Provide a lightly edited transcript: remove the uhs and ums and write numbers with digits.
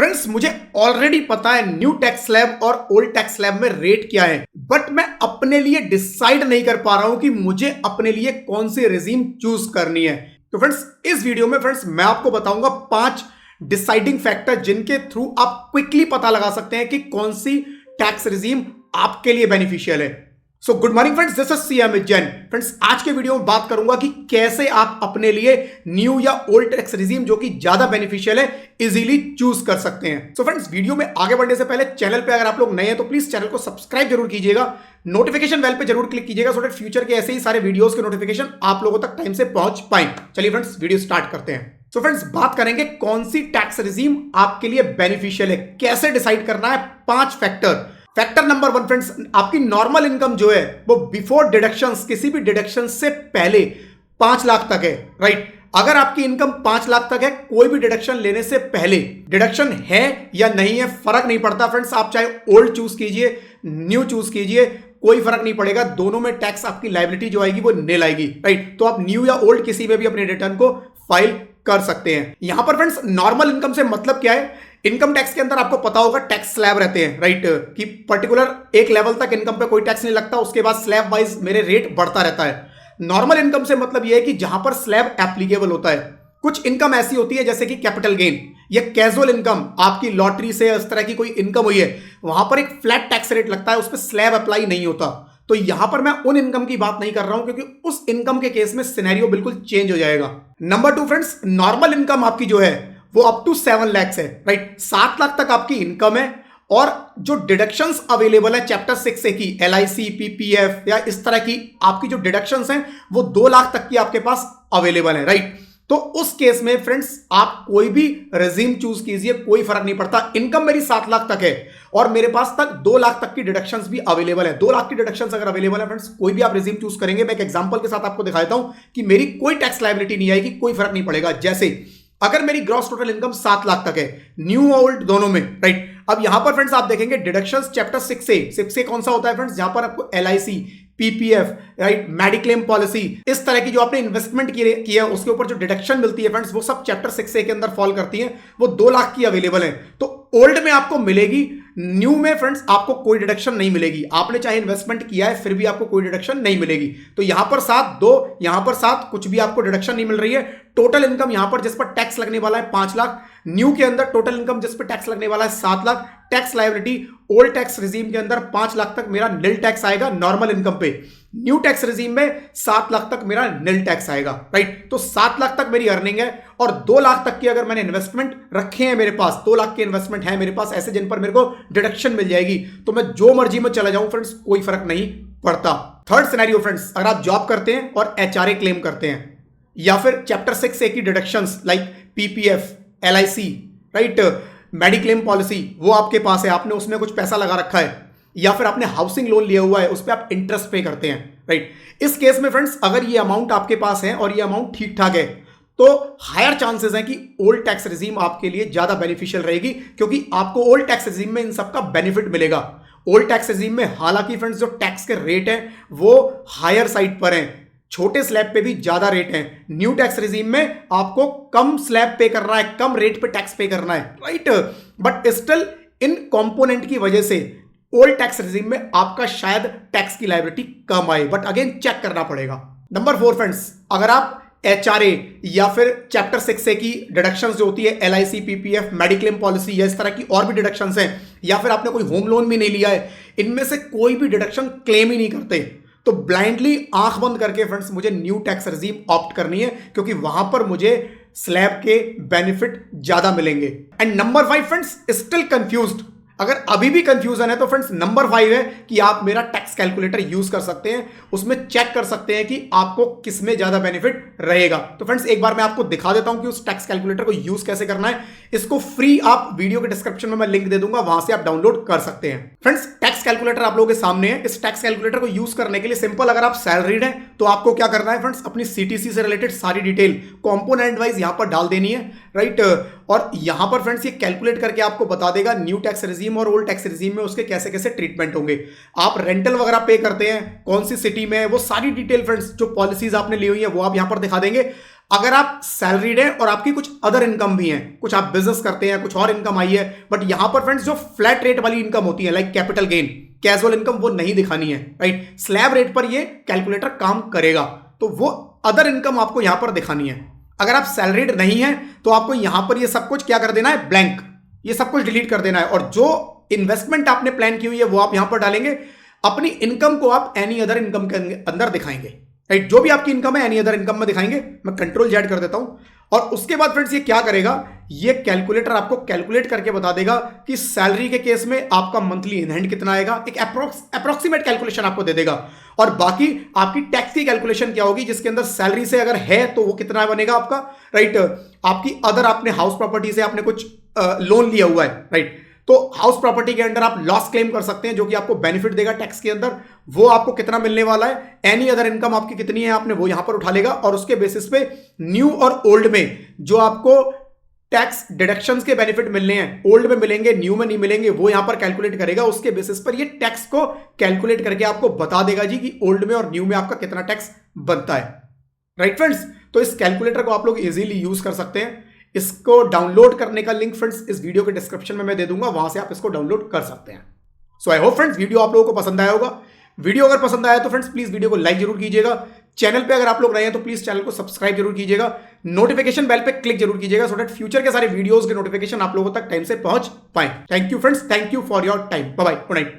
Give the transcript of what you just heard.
Friends मुझे already पता है न्यू टैक्स स्लैब और ओल्ड टैक्स स्लैब में रेट क्या है, बट मैं अपने लिए डिसाइड नहीं कर पा रहा हूं कि मुझे अपने लिए कौन सी रेजिम चूज करनी है। तो फ्रेंड्स इस वीडियो में मैं आपको बताऊंगा 5 डिसाइडिंग फैक्टर जिनके थ्रू आप क्विकली पता लगा सकते हैं कि कौन सी टैक्स रेजिम आपके लिए बेनिफिशियल है। So good morning friends, this is CM Jain. Friends आज के वीडियो में बात करूंगा कि कैसे आप अपने लिए न्यू या ओल्ड टैक्स रेजिम जो कि ज्यादा बेनिफिशियल है इजीली चूज कर सकते हैं। सो फ्रेंड्स वीडियो में आगे बढ़ने से पहले चैनल पे अगर आप लोग नए हैं तो प्लीज चैनल को सब्सक्राइब जरूर कीजिएगा, नोटिफिकेशन बेल पे जरूर क्लिक कीजिएगा सो दैट फ्यूचर के ऐसे ही सारे वीडियोस के नोटिफिकेशन आप लोगों तक टाइम से पहुंच पाए। चलिए फ्रेंड्स वीडियो स्टार्ट करते हैं। सो फ्रेंड्स बात करेंगे कौन सी टैक्स रेजिम आपके लिए बेनिफिशियल है, कैसे डिसाइड करना है। 5 फैक्टर। फैक्टर नंबर 1 फ्रेंड्स, आपकी नॉर्मल इनकम जो है वो बिफोर डिडक्शंस, किसी भी डिडक्शन से पहले 5 लाख तक है, राइट। अगर आपकी इनकम 5 लाख तक है, कोई भी डिडक्शन लेने से पहले, डिडक्शन है या नहीं है फर्क नहीं पड़ता फ्रेंड्स, आप चाहे ओल्ड चूज कीजिए न्यू चूज कीजिए, कोई फर्क नहीं पड़ेगा, दोनों में टैक्स आपकी लायबिलिटी जो आएगी वो नील आएगी, राइट। तो आप न्यू या ओल्ड किसी में भी अपने रिटर्न को फाइल कर सकते हैं। यहां पर फ्रेंड्स नॉर्मल इनकम से मतलब क्या है, इनकम टैक्स के अंदर आपको पता होगा टैक्स स्लैब रहते हैं, राइट, कि पर्टिकुलर एक लेवल तक इनकम पे कोई टैक्स नहीं लगता, उसके बाद स्लैब वाइज मेरे रेट बढ़ता रहता है। नॉर्मल इनकम से मतलब यह है कि जहां पर स्लैब एप्लीकेबल होता है। कुछ इनकम ऐसी होती है जैसे कि कैपिटल गेन या कैजुअल इनकम, आपकी लॉटरी से इस तरह की कोई इनकम हुई है, वहां पर एक फ्लैट टैक्स रेट लगता है, उस पर स्लैब अप्लाई नहीं होता। तो यहां पर मैं उन इनकम की बात नहीं कर रहा हूं क्योंकि उस इनकम के केस में सिनेरियो बिल्कुल चेंज हो जाएगा। नंबर 2 फ्रेंड्स, नॉर्मल इनकम आपकी जो है वो अप टू 7 लाख है, राइट। 7 लाख तक आपकी इनकम है और जो डिडक्शंस अवेलेबल है चैप्टर 6 से की LIC, PPF या इस तरह की आपकी जो डिडक्शंस हैं वो 2 लाख तक की आपके पास अवेलेबल है, राइट। तो उस केस में फ्रेंड्स आप कोई भी रेजिम चूज कीजिए, कोई फर्क नहीं पड़ता। इनकम मेरी 7 लाख तक है और मेरे पास तक 2 लाख तक की डिडक्शंस भी अवेलेबल है। 2 लाख की डिडक्शंस अगर अवेलेबल है फ्रेंड्स, कोई भी आप रेजिम चूज करेंगे, मैं एक एग्जांपल के साथ आपको दिखाता हूं कि मेरी कोई टैक्स लायबिलिटी नहीं आएगी, कोई फर्क नहीं पड़ेगा। जैसे अगर मेरी ग्रॉस टोटल इनकम 7 लाख तक है, न्यू ओल्ड दोनों में, राइट। अब यहां पर फ्रेंड्स आप देखेंगे डिडक्शंस चैप्टर 6 से कौन सा होता है फ्रेंड्स, जहां पर आपको LIC, PPF, right, mediclaim policy, इस तरह की जो आपने इन्वेस्टमेंट की है उसके ऊपर जो डिडक्शन मिलती है फ्रेंड्स, वो सब चैप्टर 6 के अंदर फॉल करती है, वो 2 लाख की अवेलेबल है। तो ओल्ड में आपको मिलेगी, न्यू में फ्रेंड्स आपको कोई डिडक्शन नहीं मिलेगी। आपने चाहे इन्वेस्टमेंट किया है फिर भी आपको कोई डिडक्शन नहीं मिलेगी। तो यहां पर 7, 2, यहां पर 7, कुछ भी आपको डिडक्शन नहीं मिल रही है। टोटल इनकम यहां पर जिस पर टैक्स लगने वाला है 5 लाख, न्यू के अंदर टोटल इनकम जिस पर टैक्स लगने वाला है 7 lakh. Tax liability old tax regime के अंदर 5 लाख तक मेरा निल टैक्स आएगा नॉर्मल इनकम पे, न्यू टैक्स रिजीम में 7 लाख तक मेरा निल टैक्स आएगा, राइट। तो 7 लाख तक मेरी अर्निंग है और 2 लाख तक की अगर मैंने इन्वेस्टमेंट रखे हैं, मेरे पास 2 लाख के इन्वेस्टमेंट है मेरे पास ऐसे जिन पर मेरे को डिडक्शन मिल जाएगी, तो मैं जो मर्जी में चला जाऊं फ्रेंड्स, कोई फर्क नहीं पड़ता। थर्ड सिनेरियो फ्रेंड्स, अगर आप जॉब करते हैं और HRA क्लेम करते हैं या फिर चैप्टर 6 की deductions like PPF, LIC, right, mediclaim policy वो आपके पास है, आपने उसमें कुछ पैसा लगा रखा है या फिर आपने हाउसिंग लोन लिया हुआ है, उस पर आप इंटरेस्ट पे करते हैं, राइट। इस केस में फ्रेंड्स अगर ये अमाउंट आपके पास है और ये अमाउंट ठीक ठाक है तो हायर चांसेस हैं कि ओल्ड टैक्स रेजिम आपके लिए ज्यादा बेनिफिशियल रहेगी, क्योंकि आपको ओल्ड टैक्स रेजिम में इन सबका बेनिफिट मिलेगा। ओल्ड टैक्स रेजिम में हालांकि फ्रेंड्स जो टैक्स के रेट है वो हायर साइड पर है, छोटे स्लैब पे भी ज्यादा रेट है। न्यू टैक्स रेजिम में आपको कम स्लैब पे करना है, कम रेट पे टैक्स पे करना है, right. But still in component की वजह से ओल्ड टैक्स रेजिम में आपका शायद टैक्स की लायबिलिटी कम आए, बट अगेन चेक करना पड़ेगा। नंबर 4 फ्रेंड्स, अगर आप HRA या फिर चैप्टर 6 से की डिडक्शंस जो होती है LIC, PPF, मेडिक्लेम पॉलिसी या इस तरह की और भी डिडक्शंस हैं, या फिर आपने कोई होम लोन भी नहीं लिया है, इनमें से कोई भी डिडक्शन क्लेम ही नहीं करते, तो ब्लाइंडली आंख बंद करके फ्रेंड्स मुझे न्यू टैक्स रेजिम ऑप्ट करनी है, क्योंकि वहां पर मुझे स्लैब के बेनिफिट ज्यादा मिलेंगे। And number 5 friends, still confused, अगर अभी भी कंफ्यूजन है तो फ्रेंड्स नंबर 5 है कि आप मेरा टैक्स कैलकुलेटर यूज कर सकते हैं, उसमें चेक कर सकते हैं कि आपको किस में ज्यादा बेनिफिट रहेगा। तो फ्रेंड्स एक बार मैं आपको दिखा देता हूं कि उस टैक्स कैलकुलेटर को यूज कैसे करना है। इसको फ्री आप वीडियो के डिस्क्रिप्शन में मैं लिंक दे दूंगा, वहां से आप डाउनलोड कर सकते हैं। फ्रेंड्स टैक्स कैलकुलेटर आप लोगों के सामने है। इस टैक्स कैलकुलेटर को यूज करने के लिए सिंपल, अगर आप सैलरीड हैं तो आपको क्या करना है फ्रेंड्स, अपनी CTC से रिलेटेड सारी डिटेल कंपोनेंट वाइज यहां पर डाल देनी है, राइट। और यहां पर फ्रेंड्स ये कैलकुलेट करके आपको बता देगा न्यू टैक्स रेजिम और ओल्ड टैक्स रेजिम में उसके कैसे कैसे ट्रीटमेंट होंगे। आप रेंटल वगैरह पे करते हैं, कौन सी सिटी में, वो सारी डिटेल फ्रेंड्स जो पॉलिसीज आपने ली हुई है वो आप यहां पर दिखा देंगे। अगर आप सैलरीड है और आपकी कुछ अदर इनकम भी है, कुछ आप बिजनेस करते हैं, कुछ और इनकम आई है, बट यहां पर फ्रेंड्स जो फ्लैट रेट वाली इनकम होती है like capital gain, casual income, वो नहीं दिखानी है, राइट। स्लैब रेट पर ये कैलकुलेटर काम करेगा, तो वो अदर इनकम आपको यहां पर दिखानी है। अगर आप सैलरीड नहीं है तो आपको यहां पर ये सब कुछ क्या कर देना है, ब्लैंक, ये सब कुछ डिलीट कर देना है, और जो इन्वेस्टमेंट आपने प्लान की हुई है वो आप यहां पर डालेंगे। अपनी इनकम को आप एनी अदर इनकम के अंदर दिखाएंगे, राइट। जो भी आपकी इनकम है एनी अदर इनकम में दिखाएंगे। मैं कंट्रोल जेड कर देता हूं, और उसके बाद फ्रेंड्स ये क्या करेगा, ये कैलकुलेटर आपको कैलकुलेट करके बता देगा कि सैलरी के केस में आपका मंथली इन हैंड कितना आएगा, एक अप्रोक्सीमेट कैलकुलेशन आपको दे देगा। और बाकी आपकी टैक्स की कैलकुलेशन क्या होगी, जिसके अंदर सैलरी से अगर है तो वो कितना बनेगा आपका, राइट। आपकी अदर आपने हाउस प्रॉपर्टी से आपने कुछ लोन लिया हुआ है, राइट, तो हाउस प्रॉपर्टी के अंदर आप लॉस क्लेम कर सकते हैं जो कि आपको बेनिफिट देगा टैक्स के अंदर, वो आपको कितना मिलने वाला है। एनी अदर इनकम आपकी कितनी है आपने वो यहां पर उठा लेगा, और उसके बेसिस पे न्यू और ओल्ड में जो आपको टैक्स डिडक्शंस के बेनिफिट मिलने हैं, ओल्ड में मिलेंगे न्यू में नहीं मिलेंगे, वो यहां पर कैलकुलेट करेगा। उसके बेसिस पर ये टैक्स को कैलकुलेट करके आपको बता देगा जी कि ओल्ड में और न्यू में आपका कितना टैक्स बनता है, राइट फ्रेंड्स। तो इस कैलकुलेटर को आप लोग इजीली यूज कर सकते हैं। इसको डाउनलोड करने का लिंक फ्रेंड्स इस वीडियो के डिस्क्रिप्शन में मैं दे दूंगा, वहां से आप इसको डाउनलोड कर सकते हैं। सो आई होप फ्रेंड्स वीडियो आप लोगों को पसंद आया होगा। वीडियो अगर पसंद आया तो फ्रेंड्स प्लीज वीडियो को लाइक जरूर कीजिएगा। चैनल पे अगर आप लोग नए हैं तो प्लीज चैनल को सब्सक्राइब जरूर कीजिएगा। नोटिफिकेशन बेल पे क्लिक जरूर कीजिएगा सो दैट फ्यूचर के सारे वीडियोस के नोटिफिकेशन आप लोगों तक टाइम से पहुंच पाए। Thank you friends, thank you for your time, bye bye, good night.